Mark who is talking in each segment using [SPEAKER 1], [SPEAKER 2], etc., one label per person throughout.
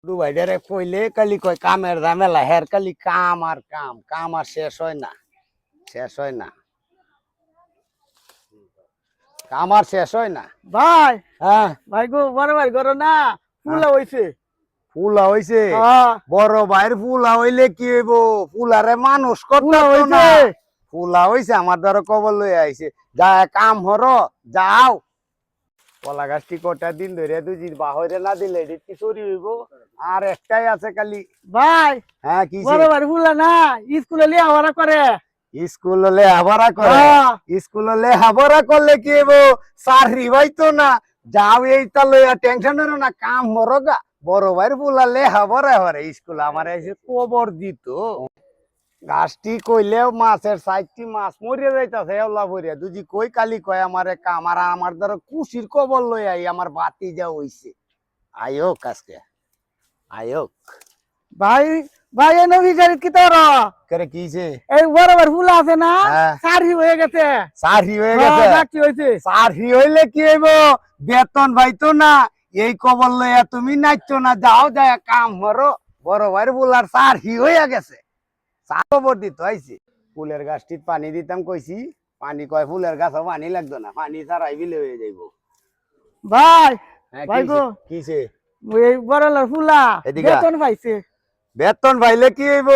[SPEAKER 1] দুবাইডারে কইলে কালি কয় কামের ঝামেলা হের কালি কাম আর কাম কাম আর শেষ হয় না কাম আর শেষ হয় না
[SPEAKER 2] ভাই
[SPEAKER 1] হ্যাঁ
[SPEAKER 2] ভাই গো বড় ভাই করো না ফুলা হইছে
[SPEAKER 1] ফুলা হইছে
[SPEAKER 2] হ্যাঁ
[SPEAKER 1] বড় ভাইয়ের ফুলা হইলে কি হইব ফুলারে মানুষ
[SPEAKER 2] ফুলা
[SPEAKER 1] করতে
[SPEAKER 2] হইছে
[SPEAKER 1] না ফুলা হইছে আমার দ্বারা কবর লই আইছে যা কাম হরো যাও কলা গাছটি কটা দিন ধরে দুজি বাহরে না দিলে এটি চুরি হইব আর একটাই আছে খালি
[SPEAKER 2] ভাই
[SPEAKER 1] হ্যাঁ কি
[SPEAKER 2] বড় ভাই ফুলা না স্কুলে লিয়া ওরা করে
[SPEAKER 1] স্কুল লেহাপড়া করে
[SPEAKER 2] হ্যাঁ।
[SPEAKER 1] স্কুল লেহাপড়া করলে কি হইব চাকরি হইতো না যাও এইটা লইয়া টেনশন হলো না কাম হরো গা বড় ভাইয়ের ফুলা লেহাপড়া হরে স্কুল আমার এসে কবর দিত গাছটি কইলেও মাছের সাইডটি মাছ মরিয়া যাইতাছে এওলা ভরিয়া দুজি কই কালি কয় আমারে কাম আর আমার দ্বারা কুশির কবর লই আই আমার বাতি যা হইছে আয়োক আজকে আয়োক
[SPEAKER 2] ভাই ভাই এনে বিচারিত কি তোর
[SPEAKER 1] করে কিছে
[SPEAKER 2] এই বড় ভাই ফুলা আছে না
[SPEAKER 1] হ্যাঁ।
[SPEAKER 2] সারি হয়ে গেছে
[SPEAKER 1] চাকরি হয়ে
[SPEAKER 2] হ্যাঁ,
[SPEAKER 1] গেছে
[SPEAKER 2] চাকরি হইছে
[SPEAKER 1] চাকরি হইলে কি হইব বেতন পাইতো না এই কবর লইয়া তুমি নাচছো না যাও যায় কাম হরো বড় ভাইয়ের বলার চাকরি হইয়া গেছে খবর দিত আইছি ফুলের গাছটি পানি দিতাম কইছি পানি কয় ফুলের গাছও পানি লাগতো না পানি ছাড়াই বিলে হয়ে যাইব
[SPEAKER 2] ভাই
[SPEAKER 1] হ্যাঁ,
[SPEAKER 2] ভাই গো
[SPEAKER 1] কিছে
[SPEAKER 2] এই বড় লার ফুলা
[SPEAKER 1] এদিকে।
[SPEAKER 2] বেতন পাইছে
[SPEAKER 1] বেতন পাইলে কি হইব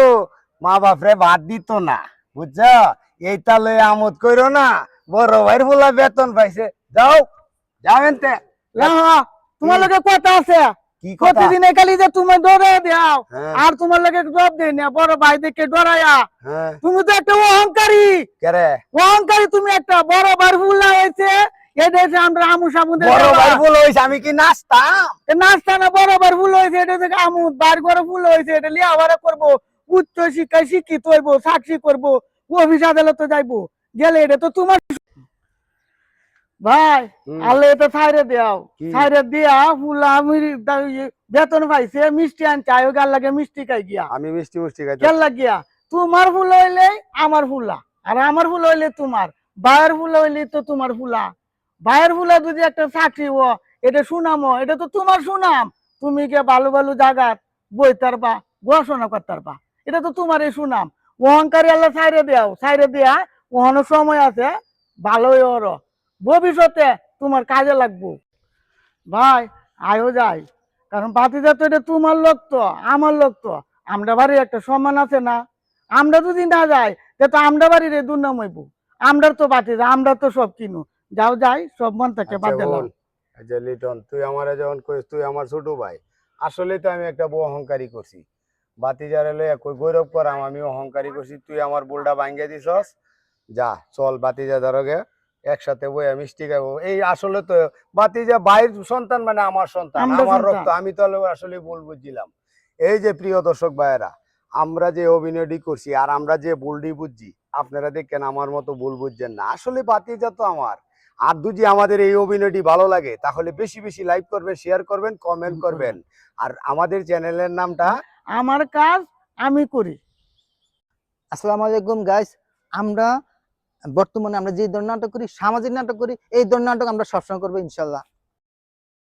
[SPEAKER 1] মা বাপরে ভাত দিত না বুঝছ এইটা লই আমোদ কইরো না বড় ভাইয়ের ফুলা বেতন পাইছে যাও যাও এনতে
[SPEAKER 2] তোমার লগে কথা আছে
[SPEAKER 1] কি কথা
[SPEAKER 2] প্রতিদিন একালি যে তুমি দৌড়ে দাও
[SPEAKER 1] হ্যাঁ।
[SPEAKER 2] আর তোমার লগে জব দেই না বড় ভাই দেখে ডরায়া
[SPEAKER 1] হ্যাঁ
[SPEAKER 2] তুমি তো একটা অহংকারী
[SPEAKER 1] কেরে
[SPEAKER 2] তুমি একটা বড় বার ফুলা হয়েছে এটা হচ্ছে আমরা আমু সাবুন
[SPEAKER 1] বড় ভাই ফুল হইছে আমি কি নাচতাম
[SPEAKER 2] নাস্তা না বড় বার ফুল হয়েছে এটা থেকে আমু বার করে ফুল হয়েছে এটা লিয়ে আবার করবো উচ্চ শিক্ষায় শিক্ষিত হইবো চাকরি করবো অফিস আদালতে যাইবো গেলে এটা তো তোমার ভাই আল্লাহ এটা ছাইরে দাও
[SPEAKER 1] কি?
[SPEAKER 2] ছাইরে দিয়া ফুলা আমি বেতন পাইছে মিষ্টি আন চাই গাল লাগে মিষ্টি খাই গিয়া
[SPEAKER 1] আমি মিষ্টি মিষ্টি খাইতে
[SPEAKER 2] কেন লাগিয়া তোমার ফুল হইলে আমার ফুলা আর আমার ফুল হইলে তোমার ভাইয়ের ফুল হইলে তো তোমার ফুলা ভাইয়ের ফুলা যদি একটা চাকরি ও এটা সুনাম এটা তো তোমার সুনাম তুমি কে ভালো ভালো জায়গা বই তারবা পড়াশোনা করতারবা এটা তো তোমার এই সুনাম অহংকারী আল্লাহ ছাইরে দেয়া ওখানে সময় আছে ভালোই ওর ভবিষ্যতে তোমার কাজে লাগবো ভাই আয়ও যাই কারণ বাতিজা তো এটা তোমার লোক তো আমার লোক তো আমরা বাড়ির একটা সম্মান আছে না আমরা যদি না যাই তো আমরা বাড়ির এই দুর্নাম হইব আমরা তো বাতিজা আমরা তো সব কিনু যাও যাই সব মন থেকে বাদ দিলাম
[SPEAKER 1] আচ্ছা লিটন তুই আমারে যখন কইস তুই আমার ছোট ভাই আসলে তো আমি একটা বড় অহংকারী করছি বাতিজারে লইয়া কই গৌরব করাম আমি অহংকারী করছি তুই আমার বোলটা ভাঙ্গে দিছস যা চল বাতিজা ধরগে একসাথে বইয়া মিষ্টি খাবো এই আসলে তো বাতিজা ভাইয়ের সন্তান মানে আমার সন্তান
[SPEAKER 2] আমরা
[SPEAKER 1] আমার
[SPEAKER 2] সন্তান।
[SPEAKER 1] রক্ত আমি তো আসলে ভুল বুঝছিলাম এই যে প্রিয় দর্শক ভাইয়েরা আমরা যে অভিনয়টি করছি আর আমরা যে ভুলটি বুঝছি আপনারা দেখেন আমার মতো ভুল বুঝছেন না আসলে বাতিজা তো আমার আর যদি আমাদের এই অভিনয়টি ভালো লাগে তাহলে বেশি বেশি লাইক করবেন শেয়ার করবেন কমেন্ট করবেন আর আমাদের চ্যানেলের নামটা
[SPEAKER 2] আমার কাজ আমি করি
[SPEAKER 3] আসসালামু আলাইকুম গাইস আমরা বর্তমানে আমরা যে ধরনের নাটক করি সামাজিক নাটক করি এই ধরনের নাটক আমরা সবসময় করবো ইনশাল্লাহ